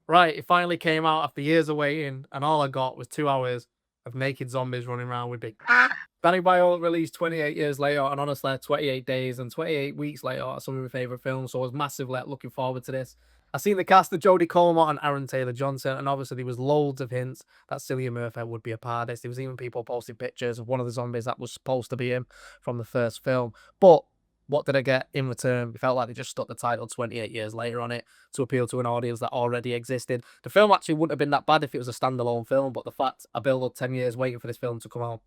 Right, it finally came out after years of waiting, and all I got was 2 hours of naked zombies running around with big Danny Boyle released 28 years later, and honestly, 28 days and 28 weeks later are some of my favourite films, so I was massively looking forward to this. I seen the cast of Jodie Comer and Aaron Taylor-Johnson, and obviously there was loads of hints that Cillian Murphy would be a part of this. There was even people posting pictures of one of the zombies that was supposed to be him from the first film. But what did I get in return? It felt like they just stuck the title 28 years later on it to appeal to an audience that already existed. The film actually wouldn't have been that bad if it was a standalone film, but the fact I built up 10 years waiting for this film to come out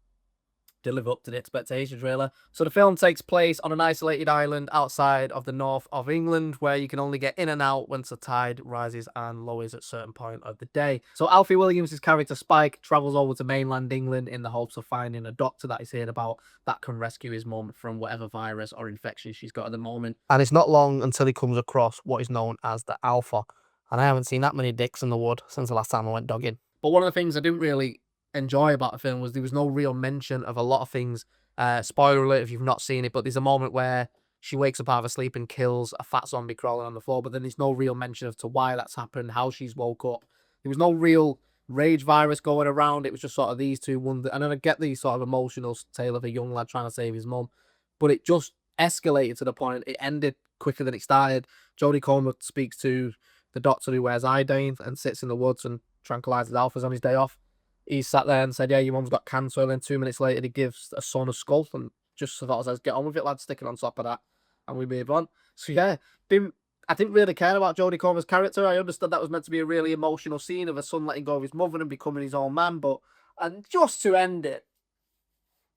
did live up to the expectations, really. So the film takes place on an isolated island outside of the north of England, where you can only get in and out once the tide rises and lowers at a certain point of the day. So Alfie Williams' character Spike travels over to mainland England in the hopes of finding a doctor that he's heard about that can rescue his mum from whatever virus or infection she's got at the moment. And it's not long until he comes across what is known as the Alpha. And I haven't seen that many dicks in the wood since the last time I went dogging. But one of the things I didn't really enjoy about the film was there was no real mention of a lot of things. Spoiler alert if you've not seen it, but there's a moment where she wakes up out of her sleep and kills a fat zombie crawling on the floor, but then there's no real mention of to why that's happened, how she's woke up. There was no real rage virus going around. It was just sort of these two wonder, and then I get the sort of emotional tale of a young lad trying to save his mum, but it just escalated to the point it ended quicker than it started. Jodie Comer speaks to the doctor who wears iodine and sits in the woods and tranquilizes alphas on his day off. He sat there and said, "Yeah, your mum's got cancer." And then 2 minutes later, he gives a son a skull and just sort of says, "Get on with it, lad." Sticking on top of that, and we move on. So yeah, I didn't really care about Jodie Comer's character. I understood that was meant to be a really emotional scene of a son letting go of his mother and becoming his own man, but and just to end it,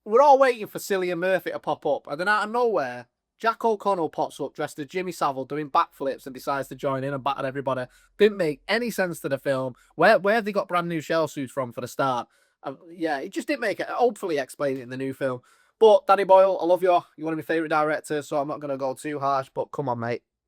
we're all waiting for Cillian Murphy to pop up, and then out of nowhere, Jack O'Connell pops up dressed as Jimmy Savile doing backflips and decides to join in and batter everybody. Didn't make any sense to the film. Where have they got brand new shell suits from for the start? Yeah, it just didn't make it. Hopefully, explain it in the new film. But Danny Boyle, I love you. You're one of my favourite directors, so I'm not going to go too harsh, but come on, mate.